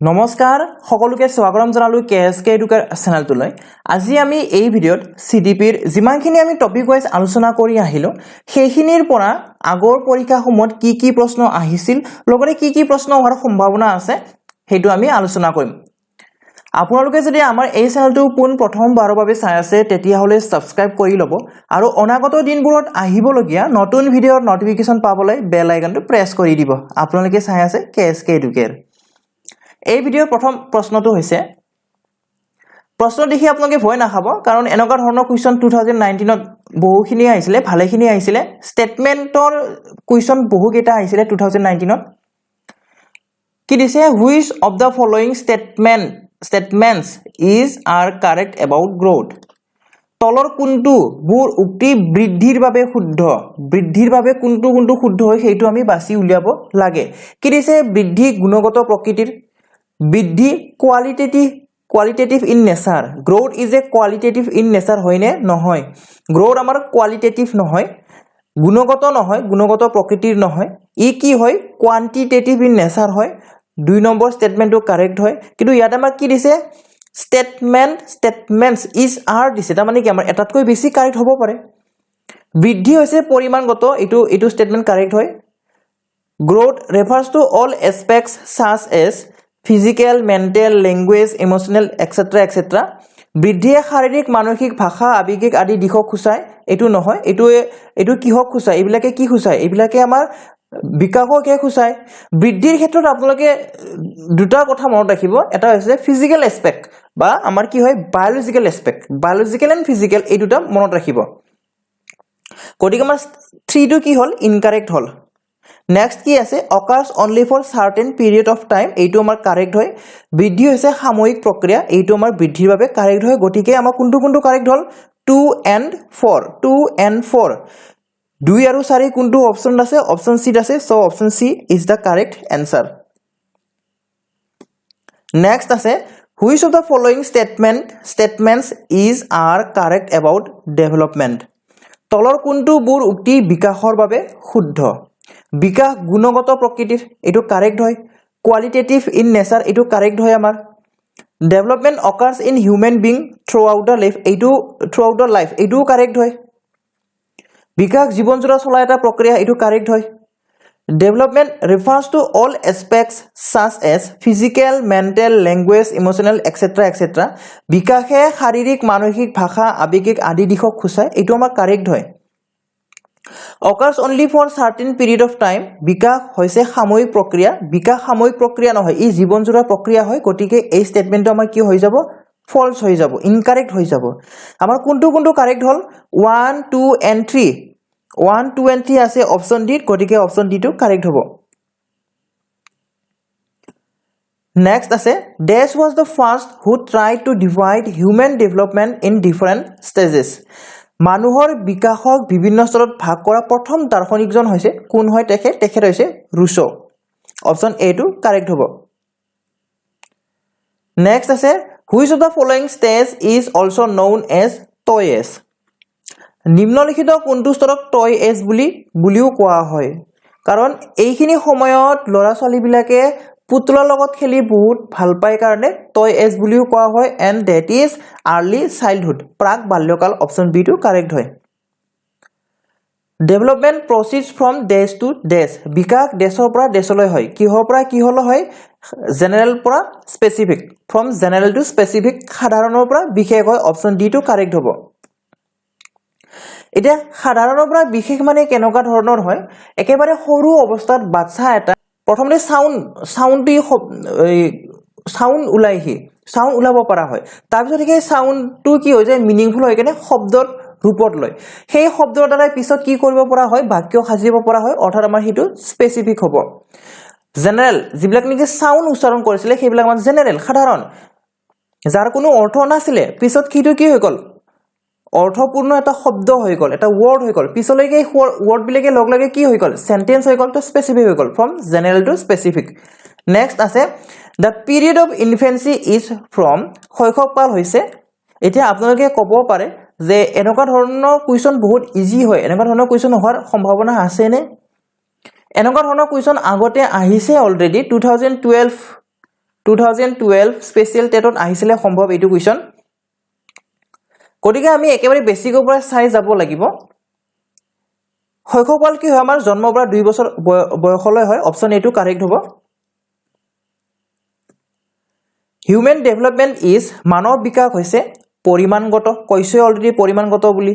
নমস্কাৰ সকলোকে স্বাগতম জনালো কেএসকে এডুকেট চেনেলটোলৈ আজি আমি এই ভিডিঅত সিডিপিৰ যিমানখিনি আমি টপিক ওয়াইজ আলোচনা কৰি আহিলো সেইখিনিৰ পৰা আগৰ পৰীক্ষা সময়ত কি প্ৰশ্ন আহিছিল লগতে কি প্ৰশ্ন হোৱাৰ সম্ভাৱনা আছে হেতু আমি আলোচনা কৰিম আপোনালোকে যদি আমাৰ এই চেনেলটো পোন প্ৰথমবাৰৰ বাবে চাই আছে তেতিয়া হলে সাবস্ক্ৰাইব কৰি লব আৰু অনাগত দিনবোৰত আহিবলগীয়া নতুন ভিডিঅৰ নটিফিকেশন পাবলৈ বেল আইকনটো প্ৰেছ কৰি দিব আপোনালোকে চাই আছে কেএসকে এডুকেট এই ভিডিঅৰ প্ৰথম প্ৰশ্নটো হৈছে প্ৰশ্ন দেখি আপোনালোকে ভয় নাখাব কাৰণ এনেকুৱা ধৰণৰ কোৱেশ্চন 2019 ত বহুখিনি আহিছিলে ভালেখিনি আহিছিলে ষ্টেটমেন্টৰ কোৱেশ্চন বহুকেইটা আহিছিলে 2019 ত কি দিছে which of the following statements are correct about growth তলৰ কোনটো বুৰ উক্তি বৃদ্ধিৰ বাবে শুদ্ধ বৃদ্ধিৰ বাবে কোনটো শুদ্ধ হয় সেইটো আমি বাছি উলিয়াব লাগে কি দিছে বৃদ্ধি গুণগত প্ৰকৃতিৰ বৃদ্ধি qualitative in nature growth is a qualitative in nature হয়নে নহয় growth আমাৰ qualitative নহয় গুণগত নহয় গুণগত প্ৰকৃতিৰ নহয় ই কি হয় quantitative in nature হয় দুই নম্বৰ স্টেটমেন্টটো কাৰেক্ট হয় কিন্তু ইয়াত আমাৰ কি দিছে statements is are দিছে তাৰ মানে কি আমাৰ এটাতকৈ বেছি কাৰেক্ট হ'ব পাৰে বৃদ্ধি হৈছে পৰিমাণগত এটো স্টেটমেন্ট কারেক্ট হয় growth refers to all aspects such as physical mental language emotional etc বৃদ্ধিয়ে শাৰীৰিক মানসিক ভাষা আবেগিক আদি দিশক খুচায় এটো নহয় এটো কিহক খুচায় এইবিলাকে কি খুচায় এইবিলাকে আমাৰ বিকাশকে খুচায় বৃদ্ধিৰ ক্ষেত্ৰত আপোনালোকে দুটা কথা মনত ৰাখিব এটা হৈছে ফিজিক্যাল এসপেক্ট বা আমাৰ কি হয় biological aspect biological and physical এই দুটা মনত ৰাখিব গতিকে আমাৰ 3 টো কি হল ইনকারেক্ট হল Next কি আছে occurs only for certain period of time এইটো আমাৰ কাৰেক্ট হয় বৃদ্ধি হৈছে সাময়িক প্ৰক্ৰিয়া এইটো আমাৰ বৃদ্ধিৰ বাবে কাৰেক্ট হয় গতিকে আমাৰ কোনটো কাৰেক্ট হল 2 and 4 2 আৰু 4 কোনটো অপচন আছে অপচন সি আছে so option C is the correct answer Next আছে which of the following statements are correct about development তলৰ কোনটো বুৰ উক্তি বিকাশৰ বাবে শুদ্ধ বিকাশ গুণগত প্ৰকৃতিৰ এটো কাৰেক্ট হয় কোয়ালিটেটিভ ইন নেচাৰ এটো কাৰেক্ট হয় আমাৰ development occurs in human being throughout the life এটো কাৰেক্ট হয় বিকাশ জীৱন জোৰা চলা এটা প্ৰক্ৰিয়া এটো কাৰেক্ট হয় development refers to all aspects such as physical mental language emotional etc বিকাশে শাৰীৰিক মানসিক ভাষা আবেগিক আদি দিশক খুচায় এটো আমাৰ কারেক্ট হয় occurs only for certain period of time বিকাশ হৈছে সাময়িক প্ৰক্ৰিয়া বিকাশ সাময়িক প্ৰক্ৰিয়া নহয় ই জীৱন জোৰা প্ৰক্ৰিয়া হয় গতিকে এই স্টেটমেন্টটো আমাৰ কি হৈ যাব ফলস হৈ যাব ইনকাৰেক্ট হৈ যাব আমাৰ কোনটো কারেক্ট হল 1 2 and 3 আছে অপচন ডি গতিকে অপচন ডি টো কারেক্ট হ'ব Next আছে Dash was the first who tried to divide human development in different stages মানুহৰ বিকাশক বিভিন্ন স্তৰত ভাগ কৰা প্ৰথম দাৰ্শনিকজন হৈছে কোন হয় তেখেত হৈছে ৰুছো অপচন এ টো কারেক্ট হ'ব Next আছে which of the following stage is also known as toy age নিম্নলিখিত কোনটো স্তৰক toy age বুলিও কোৱা হয় কাৰণ এইখিনি সময়ত লৰা ছোৱালী বিলাকে পুতলাৰ লগত খেলি বহুত ভাল পায় কাৰণে toy age বুলিও কোৱা হয় and that is early childhood প্ৰাক বাল্যকাল অপচন বি টো কাৰেক্ট হয় development proceeds from dash to dash বিকাশ দেশৰ পৰা দেশলৈ হয় কিহৰ পৰা কিহলৈ হয় জেনাৰেল পৰা specific from general to specific সাধাৰণৰ পৰা বিশেষ হয় অপচন ডি টো কাৰেক্ট হ'ব এতিয়া সাধাৰণৰ পৰা বিশেষ মানে কেনেকুৱা ধৰণৰ হয় একেবাৰে সৰু অৱস্থাত বাচ্চা এটা প্ৰথমতে সাউন্ড ওলাব পৰা হয় তাৰ পিছত এই সাউন্ডটো কি হৈ যায় মিনিংফুল হৈ কেনে শব্দৰ ৰূপত লয় সেই শব্দৰ দ্বাৰা পিছত কি কৰিব পৰা হয় বাক্য সাজিব পৰা হয় অৰ্থাৎ আমাৰ হিটো স্পেসিফিক হ'ব জেনাৰেল যিবিলাক নেকি সাউন্ড উচ্চাৰণ কৰিছিলে সেইবিলাক আমাৰ জেনাৰেল সাধাৰণ যাৰ কোনো অৰ্থ নাছিলে পিছত কিটো কি হৈ গল অৰ্থপূৰ্ণ এটা শব্দ হৈ গল এটা ওয়ার্ড হৈ গল পিছলৈকে ওয়ার্ড বিলাকে লগ লাগে কি হৈ গল সেন্টেন্স হৈ গল তো স্পেসিফিক হৈ গল from general to specific next আছে the period of infancy is from শৈশৱকাল হৈছে এতিয়া আপোনালোকে ক'ব পাৰে যে এনেকুৱা ধৰণৰ কোৱেশ্চন বহুত ইজি হয় এনেকুৱা ধৰণৰ কোৱেশ্চন হোৱাৰ সম্ভাৱনা আছে নে এনেকুৱা ধৰণৰ কোৱেশ্চন আগতে আহিছে অলৰেডি 2012 2012 স্পেচিয়েল টেটত আহিছিলে সম্ভৱ এইটো কুৱেশ্যন গতিকে আমি একেবাৰে বেছিকৰ পৰা চাই যাব লাগিব শৈশৱকাল কি হয় আমাৰ জন্মৰ পৰা 2 বছৰ বয়সলৈ হয় অপচন এ টো কাৰেক্ট হ'ব হিউম্যান ডেভেলপমেন্ট ইজ মানৱ বিকাশ হৈছে পৰিমাণগত কৈছে অলৰেডি পৰিমাণগত বুলি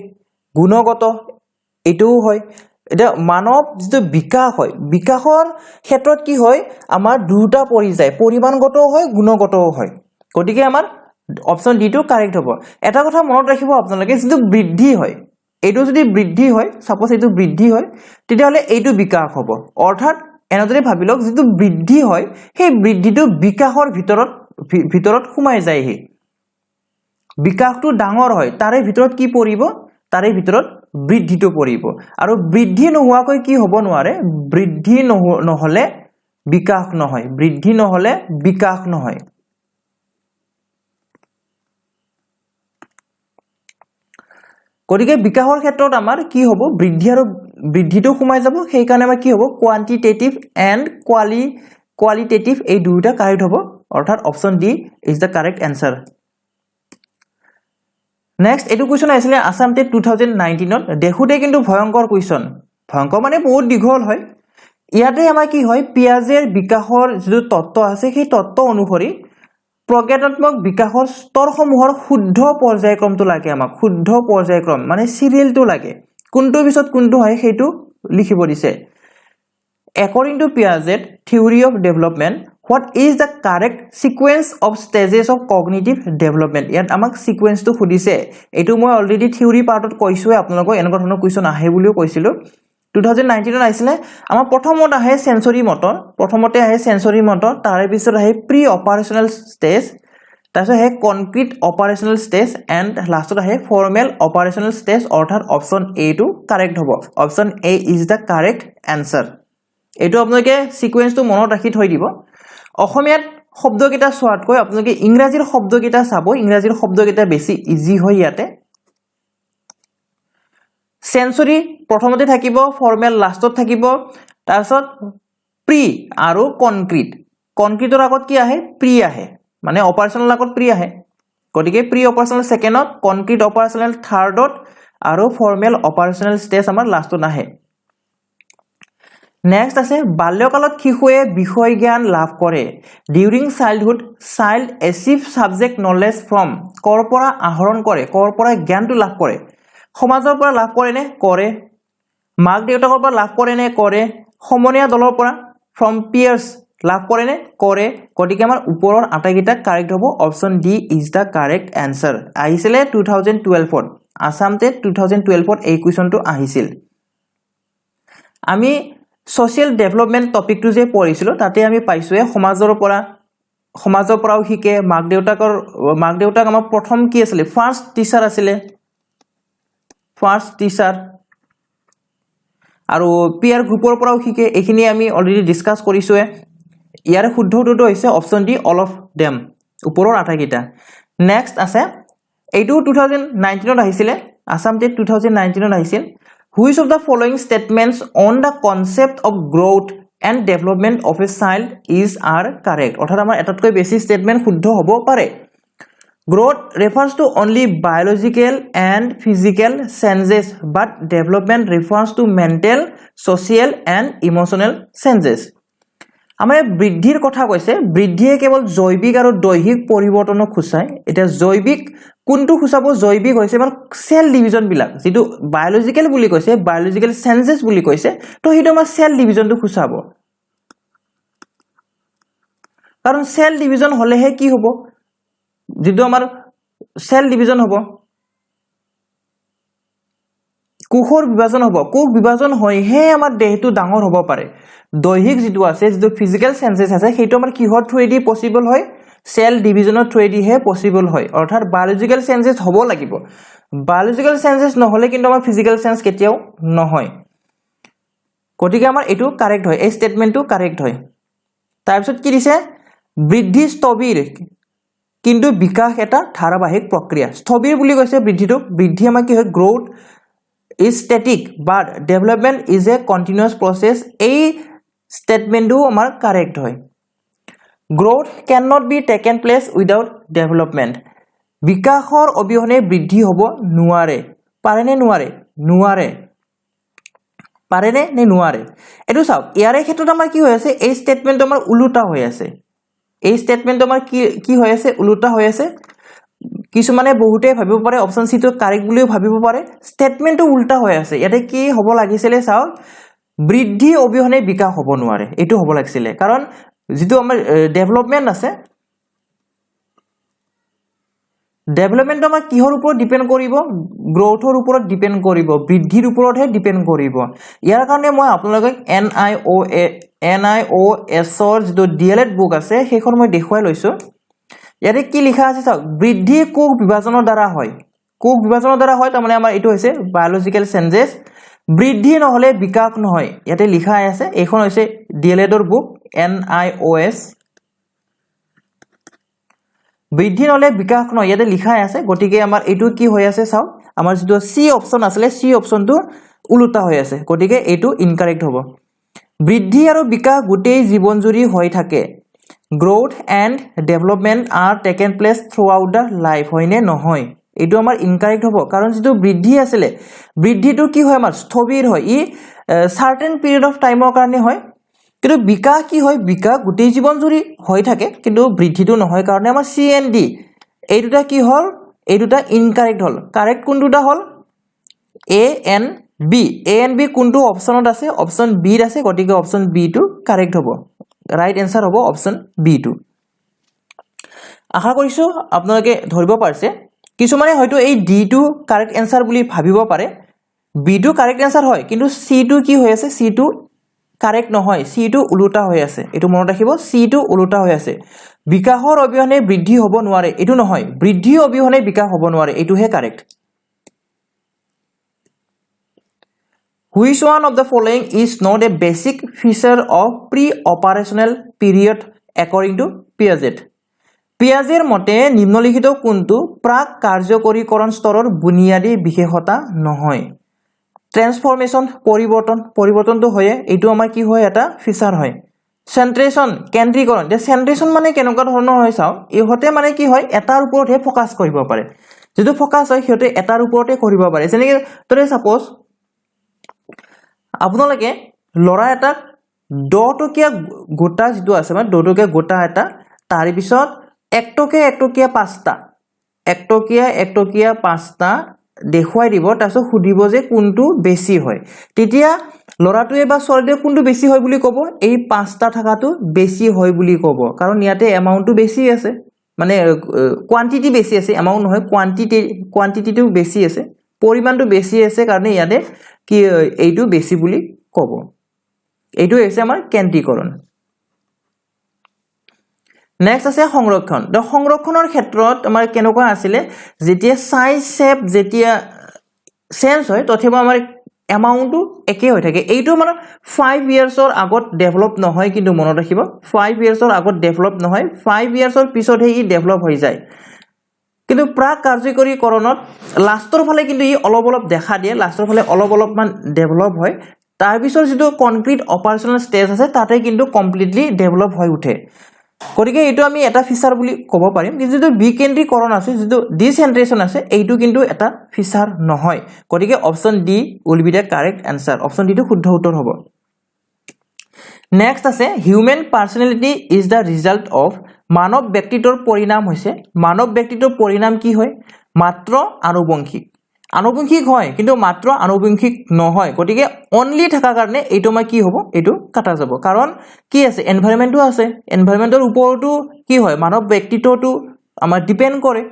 গুণগত এটোও হয় এটা মানৱ যেটো বিকাশ হয় বিকাশৰ ক্ষেত্ৰত কি হয় আমাৰ দুটা পৰি যায় পৰিমাণগতও হয় গুণগতও হয় গতিকে আমাৰ অপচন ডি টো কাৰেক্ট হ'ব এটা কথা মনত ৰাখিব আপোনালোকে যেটো বৃদ্ধি হয় এইটো যদি বৃদ্ধি হয় সাপোজ এইটো বৃদ্ধি হয় তেতিয়াহলে এইটো বিকাশ হ'ব অৰ্থাৎ এনেদৰে ভাবিলক যেটো বৃদ্ধি হয় সেই বৃদ্ধিটো বিকাশৰ ভিতৰত সোমাই যায় হি বিকাশটো ডাঙৰ হয় তাৰে ভিতৰত কি পৰিব তাৰে ভিতৰত বৃদ্ধিটো পৰিব আৰু বৃদ্ধি নোহোৱাকৈ কি হ'ব নোৱাৰে বৃদ্ধি নহলে বিকাশ নহয় বৃদ্ধি নহলে বিকাশ নহয় গতিকে বিকাশৰ ক্ষেত্ৰত আমাৰ কি হ'ব বৃদ্ধি আৰু বৃদ্ধিটো সোমাই যাব সেই কাৰণে আমাৰ কি হ'ব কোৱান্টিটেটিভ এন্ড কোয়ালিটেটিভ এই দুটা কাৰেক্ট হ'ব অৰ্থাৎ option D is the correct answer next এটো কোৱেশ্চন আছিলে আসাম টেট 2019 ত দেখুতে কিন্তু ভয়ংকৰ কোৱেশ্চন ভয়ংকৰ মানে বহুত দীঘল হয় ইয়াতে আমাৰ কি হয় পিয়াজেৰ বিকাশৰ যেটো তত্ত্ব আছে সেই তত্ত্ব অনুসৰি প্ৰজ্ঞানাত্মক বিকাশৰ স্তৰসমূহৰ শুদ্ধ পৰ্যায়ক্ৰমটো লাগে আমাক শুদ্ধ পৰ্যায়ক্ৰম মানে সিৰিয়েলটো লাগে কোনটো পিছত কোনটো হয় সেইটো লিখিব দিছে according to Piaget theory of development what is the correct sequence of stages of cognitive development ইয়াত আমাক sequence টো খুদিছে এটো মই অলৰেডি থিওৰি পাৰ্টত কৈছোৱে আপোনালোকক এনেকুৱা ধৰণৰ কোৱেশ্চন আহে বুলিও কৈছিলো 2019 ত আইছিলে আমাৰ প্ৰথমতে আহে সেন্সৰি মটৰ তাৰে পিছত আহে প্ৰি অপাৰেশনাল ষ্টেজ তাৰপিছত আহে কনক্ৰিট অপাৰেশনাল ষ্টেজ এন্ড লাষ্টত আহে ফৰ্মেল অপাৰেশনাল ষ্টেজ অৰ্থাৎ অপচন এ টো কাৰেক্ট হ'ব option A is the correct answer এটো আপোনালোকে সিকোয়েন্সটো মনত ৰাখি থৈ দিব অসমীয়াত শব্দকেইটা সোৱাতকৈ আপোনালোকে ইংৰাজীৰ শব্দকেইটা চাব ইংৰাজীৰ শব্দকেইটা বেছি ইজি হয় ইয়াতে সেন্সৰি প্ৰথমতে থাকিব ফৰ্মেল লাষ্টত থাকিব তাৰপিছত প্ৰি আৰু কনক্ৰিটৰ আগত কি আহে প্ৰি আহে মানে অপাৰেশনাল আগত প্ৰি আহে গতিকে প্ৰি অপাৰেশনাল সেকেন্ডত কনক্ৰিট অপাৰেশনাল থাৰ্ডত আৰু ফৰ্মেল অপাৰেশনাল ষ্টেজ আমাৰ লাষ্টত আহে নেক্সট আছে বাল্যকালত শিশুৱে বিষয় জ্ঞান লাভ কৰে during childhood child achieve subject knowledge from কৰ পৰা আহৰণ কৰে কৰ পৰা জ্ঞানটো লাভ কৰে সমাজৰ পৰা লাভ কৰে নে কৰে মাক দেউতাকৰ পৰা লাভ কৰে নে কৰে সমনীয়া দলৰ পৰা ফ্ৰম পিয়াৰ্স লাভ কৰে নে কৰে গতিকে আমাৰ ওপৰৰ আটাইকেইটা কাৰেক্ট হ'ব option D is the correct answer আহিছিলে 2012 ত আসাম টেট 2012 ত এই কোৱেশ্চনটো আহিছিল আমি সোশিয়েল ডেভেলপমেন্ট টপিকটো যে পঢ়িছিলো তাতে আমি পাইছোৱে সমাজৰ পৰাও শিকে মাক দেউতাক আমাৰ প্ৰথম কি আছিল ফাৰ্স্ট টিচাৰ আৰু পিয়াৰ গ্ৰুপৰ পৰাও শিকে এখিনি আমি অলৰেডি ডিসকাস কৰিছোৱে ইয়াৰ শুদ্ধ উত্তৰটো হৈছে option D all of them ওপৰৰ আটাইকেইটা নেক্সট আছে এইটো 2019 ত আহিছিলে আসাম টেট 2019 ত আহিছিল which of the following statements on the concept of growth and development of a child are correct অৰ্থাৎ আমাৰ এটাতকৈ বেছি স্টেটমেন্ট শুদ্ধ হ'ব পাৰে growth refers to only biological and physical changes but development refers to mental social and emotional changes আমাৰ বৃদ্ধিৰ কথা কৈছে বৃদ্ধিয়ে কেৱল জৈৱিক আৰু দৈহিক পৰিৱৰ্তনক খুচায় এটা জৈৱিক কোনটো খুচাব জৈৱিক হৈছে আমাৰ সেল ডিভিজন বিলাক যেটো বায়োলজিক্যাল বুলি কৈছে বায়োলজিক্যাল চেঞ্জেস বুলি কৈছে তো হিটো আমাৰ সেল ডিভিজনটো খুচাব কাৰণ সেল ডিভিজন হলেহে কি হ'ব যেটো আমাৰ সেল ডিভিজন হ'ব কোষৰ বিভাজন হ'ব কোষ বিভাজন হৈহে আমাৰ দেহটো ডাঙৰ হ'ব পাৰে দৈহিক যেটো আছে যেটো ফিজিক্যাল চেঞ্জেস আছে সেইটো আমাৰ কিহৰ থ্ৰুদি পসিবল হয় সেল ডিভিজনৰ থ্ৰুদি হে পসিবল হয় অৰ্থাৎ বায়োলজিক্যাল চেঞ্জেস হ'ব লাগিব বায়োলজিক্যাল চেঞ্জেস নহলে কিন্তু আমাৰ ফিজিক্যাল চেঞ্জ কেতিয়াও নহয় গতিকে আমাৰ এটো কাৰেক্ট হয় এই স্টেটমেন্টটো কাৰেক্ট হয় তাৰপিছত কি দিছে বৃদ্ধি স্থবিৰ কিন্তু বিকাশ এটা ধাৰাবাহিক প্ৰক্ৰিয়া স্থবিৰ বুলি কৈছে বৃদ্ধি আমাৰ কি হয় growth is static but development is a continuous process এই স্টেটমেন্টটো আমাৰ কাৰেক্ট হয় growth can not be taken place without development বিকাশৰ অবিহনে বৃদ্ধি হ'ব নোৱাৰে পাৰেনে নোৱাৰে নোৱাৰে পাৰেনে নে নোৱাৰে এটো চাওক ইয়াৰে ক্ষেত্ৰত আমাৰ কি হৈ আছে এই ষ্টেটমেন্টটো আমাৰ উলুটা হৈ আছে এই ষ্টেটমেন্টটো আমাৰ কি হৈ আছে উলুটা হৈ আছে কিছুমানে বহুতে ভাবিব পাৰে অপচন সি টো কাৰেক্ট বুলিও ভাবিব পাৰে ষ্টেটমেন্টটো উল্টা হৈ আছে ইয়াতে কি হ'ব লাগিছিলে চাওক বৃদ্ধি অবিহনে বিকাশ হ'ব নোৱাৰে এটো হ'ব লাগিছিলে কাৰণ যেটো আমাৰ ডেভেলপমেন্ট আছে ডেভেলপমেন্ট আমাৰ কিহৰ ওপৰত ডিপেন্ড কৰিব গ্ৰোথৰ ওপৰত ডিপেন্ড কৰিব বৃদ্ধিৰ ওপৰতহে ডিপেন্ড কৰিব ইয়াৰ কাৰণে মই আপোনালোকক NIOS ৰ যেটো ডিএলএড বুক আছে সেইখন মই দেখুৱাই লৈছো ইয়াতে কি লিখা আছে চাওক বৃদ্ধি কোষ বিভাজনৰ দ্বাৰা হয় কোষ বিভাজনৰ দ্বাৰা হয় তাৰ মানে আমাৰ এটো হৈছে বায়োলজিক্যাল চেঞ্জেছ বৃদ্ধি নহলে বিকাশ নহয় ইয়াতে লিখা আছে এইখন হৈছে ডিএলএডৰ বুক NIOS বৃদ্ধি নহলে বিকাশ নহয় ইয়াতে লিখা আছে গটিকে আমাৰ এটো কি হৈ আছে চাও আমাৰ যেটো সি অপচন আছিল সি অপচনটো উলুটা হৈ আছে গটিকে এটো ইনকাৰেক্ট হ'ব বৃদ্ধি আৰু বিকাশ গুটেই জীৱনজুৰি হৈ থাকে growth and development are taken place throughout the life হয়নে নহয় এটো আমাৰ ইনকাৰেক্ট হ'ব কাৰণ যেটো বৃদ্ধি আছিল বৃদ্ধিটো কি হয় আমাৰ স্থবিৰ হয় ই certain period of time ৰ কাৰণে হয় কিন্তু বিকাশ কি হয় বিকাশ গুটেই জীৱন জুৰি হৈ থাকে কিন্তু বৃদ্ধিটো নহয় কাৰণে আমাৰ সি এন্ড ডি এই দুটা কি হল এই দুটা ইনকাৰেক্ট হল কাৰেক্ট কোনটোটা হল এ এন্ড বি কোনটো অপচনত আছে অপচন বি ত আছে গটিকে অপচন বি টো কাৰেক্ট হ'ব ৰাইট এনসাৰ হ'ব অপচন বি টো আশা কৰিছো আপোনালোকে ধৰিব পাৰিছে কিছুমানে হয়তো এই ডি টো কাৰেক্ট এনসাৰ বুলি ভাবিব পাৰে বি টো কাৰেক্ট এনসাৰ হয় কিন্তু সি টো কি হৈ আছে সি টো কাৰেক্ট নহয় সি টো উলুটা হৈ আছে এটো মনত ৰাখিব সি টো উলুটা হৈ আছে বিকাশৰ অবিহনে বৃদ্ধি হ'ব নোৱাৰে এটো নহয় বৃদ্ধি অবিহনে বিকাশ হ'ব নোৱাৰে এটোহে correct Which one of the following is not a basic feature of pre-operational period according to Piaget? Piaget মতে নিম্নলিখিত কোনটো প্ৰাক কাৰ্যকৰীকৰণ স্তৰৰ বুনিয়াদী বিশেষতা নহয় ট্ৰান্সফৰমেশন পৰিৱৰ্তনটো হয় এটো আমাৰ কি হয় এটা ফিচাৰ হয় সেন্ট্ৰেশন কেন্দ্ৰীকৰণ যে সেন্ট্ৰেশন মানে কেনেকুৱা ধৰণৰ হয় চাও ইহতে মানে কি হয় এটাৰ ওপৰতহে ফোকাস কৰিব পাৰে যেটো ফোকাস হয় হিয়তে এটাৰ ওপৰতে কৰিব পাৰে যেনেকৈ তৰে সাপোজ আপোনালোকে লৰা এটা 10 টকীয়া গোটা যেটো আছে মানে 10 টকীয়া গোটা এটা তাৰ পিছত 1 টকীয়া পাঁচটা দেখুৱাই দিব তাৰপিছত সুধিব যে কোনটো বেছি হয় তেতিয়া লৰাটোৱে বা ছোৱালীটোৱে কোনটো বেছি হয় বুলি ক'ব এই পাঁচটা থাকাটো বেছি হয় বুলি ক'ব কাৰণ ইয়াতে এমাউন্টটো বেছি আছে মানে কোয়ান্টিটি বেছি আছে এমাউন্ট নহয় কোয়ান্টিটিটো বেছি আছে পৰিমাণটো বেছি আছে কাৰণে ইয়াতে কি এইটো বেছি বুলি ক'ব এইটো হৈছে আমাৰ কেন্দ্ৰীকৰণ নেক্সট আছে সংৰক্ষণ দ সংৰক্ষণৰ ক্ষেত্ৰত আমাৰ কেনেকুৱা আছিল যেতিয়া সাইজ শেপ যেতিয়া চেঞ্জ হয় তথেবা আমাৰ এমাউন্টটো একে হৈ থাকে এইটো মানে 5 ইয়াৰ্ছৰ আগত ডেভেলপ নহয় কিন্তু মনত ৰাখিব 5 ইয়াৰ্ছৰ আগত ডেভেলপ নহয় 5 ইয়াৰ্ছৰ পিছতহে ই ডেভেলপ হৈ যায় কিন্তু প্ৰাক কাৰ্যকৰীকৰণত লাষ্টৰ ফালে কিন্তু ই অলপ দেখা দিয়ে লাষ্টৰ ফালে অলপমান ডেভেলপ হয় তাৰ পিছৰ যেটো কনক্ৰিট অপাৰেশনাল স্টেজ আছে তাতে কিন্তু কমপ্লিটলি ডেভেলপ হৈ উঠে গতিকে এটো আমি এটা ফিচাৰ বুলি ক'ব পাৰিম কিন্তু যেটো বিকেন্দ্ৰীকৰণ আছে যেটো ডিসেন্ট্ৰেশন আছে এইটো কিন্তু এটা ফিচাৰ নহয় গতিকে option D will be the correct answer option D টো শুদ্ধ উত্তৰ হ'ব নেক্সট আছে human personality is the result of মানৱ ব্যক্তিত্বৰ পৰিণাম হৈছে মানৱ ব্যক্তিত্বৰ পৰিণাম কি হয় মাত্ৰ আনুবংশিক হয় কিন্তু মাত্ৰ আনুবংশিক নহয় গতিকে অনলি থাকা কাৰণে এইটো মই কি হ'ব এইটো কাটা যাব কাৰণ কি আছে এনভায়ৰনমেন্টটো আছে এনভায়ৰনমেন্টৰ ওপৰতো কি হয় মানৱ ব্যক্তিত্বটো আমাৰ ডিপেন্ড কৰে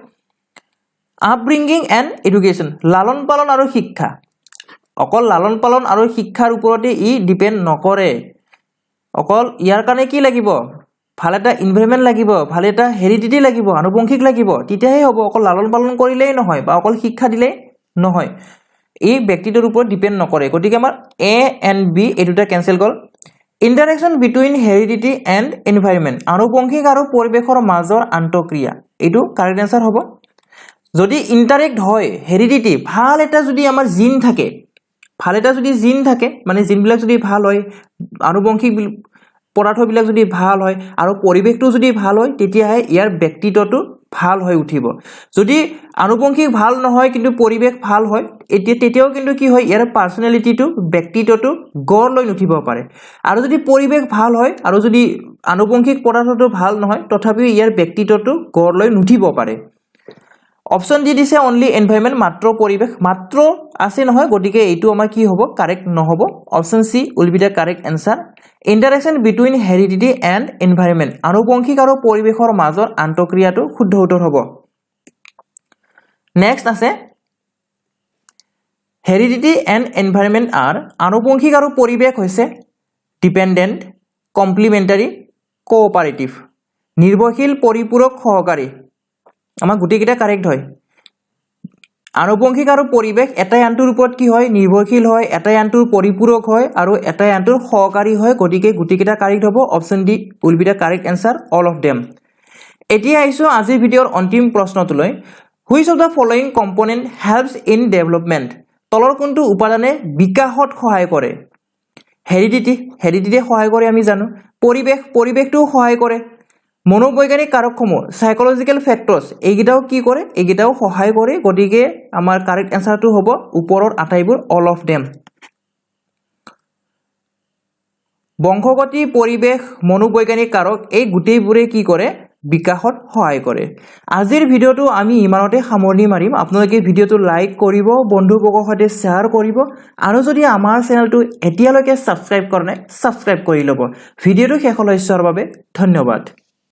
আপব্ৰিংগিং এণ্ড এডুকেশ্যন লালন পালন আৰু শিক্ষা অকল লালন পালন আৰু শিক্ষাৰ ওপৰতে ই ডিপেন্ড নকৰে অকল ইয়াৰ কাৰণে কি লাগিব ভাল এটা এনভায়ৰনমেন্ট লাগিব ভাল এটা হেৰিডিটি লাগিব আনুবংশিক লাগিব তেতিয়াহে হ'ব অকল লালন পালন কৰিলেই নহয় বা অকল শিক্ষা দিলেই নহয় এই ব্যক্তিত্বৰ ওপৰত ডিপেন্ড নকৰে গতিকে আমাৰ এ এণ্ড বি এই দুটা কেনসেল গল interaction between heredity and environment আনুবংশিক আৰু পৰিবেশৰ মাজৰ আন্তঃক্ৰিয়া এইটো কাৰেক্ট আনসাৰ হ'ব যদি ইন্টাৰেক্ট হয় হেৰিডিটি ভাল এটা যদি আমাৰ জিন থাকে মানে জিনবিলাক যদি ভাল হয় আনুবংশিক পদাৰ্থবিলাক যদি ভাল হয় আৰু পৰিৱেশটো যদি ভাল হয় তেতিয়াহে ইয়াৰ ব্যক্তিত্বটো ভাল হৈ উঠিব যদি আনুবংশিক ভাল নহয় কিন্তু পৰিৱেশ ভাল হয় তেতিয়াও কিন্তু কি হয় ইয়াৰ পাৰ্সোনালিটিটো ব্যক্তিত্বটো গঢ় লৈ নুঠিব পাৰে আৰু যদি পৰিৱেশ ভাল হয় আৰু যদি আনুবংশিক পদাৰ্থটো ভাল নহয় তথাপিও ইয়াৰ ব্যক্তিত্বটো গঢ় লৈ নুঠিব পাৰে অপশন ডি দিছে অনলি এনভাইৰনমেন্ট মাত্ৰ পৰিৱেশ মাত্ৰ আছে নহয় গতিকে এইটো আমাৰ কি হ'ব কাৰেক্ট নহব option C will be the correct answer interaction between heredity and environment আনুবংশিক আৰু পৰিৱেশৰ মাজৰ আন্তঃক্ৰিয়াটো শুদ্ধ উত্তৰ হ'ব নেক্সট আছে হেৰিডিটি এণ্ড এনভাইৰনমেন্ট আৰ আনুবংশিক আৰু পৰিৱেশ হৈছে ডিপেন্ডেন্ট কমপ্লিমেন্টাৰী কোঅপাৰেটিভ নিৰ্ভৰশীল পৰিপূৰক সহকাৰী আমাৰ গোটেইকেইটা কাৰেক্ট হয় আনুবংশিক আৰু পৰিৱেশ এটাই আনটোৰ ওপৰত কি হয় নিৰ্ভৰশীল হয় এটাই আনটোৰ পৰিপূৰক হয় আৰু এটাই আনটোৰ সহকাৰী হয় গতিকে গোটেইকেইটা কাৰেক্ট হ'ব option D will be the correct answer all of them এতিয়া আহিছো আজিৰ ভিডিঅ'ৰ অন্তিম প্ৰশ্নটোলৈ which of the following component helps in development তলৰ কোনটো উপাদানে বিকাশত সহায় কৰে হেৰিডিটিয়ে সহায় কৰে আমি জানো পৰিৱেশটো সহায় কৰে মনোবৈজ্ঞানিক কাৰকসমূহ সাইকোলজিক্যাল ফ্যাক্টৰস এইগিটাও কি কৰে এইগিটাও সহায় কৰে গতিকে আমাৰ কাৰেক্ট এনসাৰটো হ'ব ওপৰৰ আটাইবোৰ অল অফ দেম বংশগতি পৰিৱেশ মনোবৈজ্ঞানিক কাৰক এই গোটেইবোৰে কি কৰে বিকাশত সহায় কৰে আজিৰ ভিডিঅ'টো আমি ইমানতে সামৰণি মাৰিম আপোনালোকে ভিডিঅ'টো লাইক কৰিব বন্ধুবৰ্গৰ সৈতে শ্বেয়াৰ কৰিব আৰু যদি আমাৰ চেনেলটো এতিয়ালৈকে সাবস্ক্ৰাইব কৰা নাই সাবস্ক্ৰাইব কৰি ল'ব ভিডিঅ'টো শেষলৈ চোৱাৰ বাবে ধন্যবাদ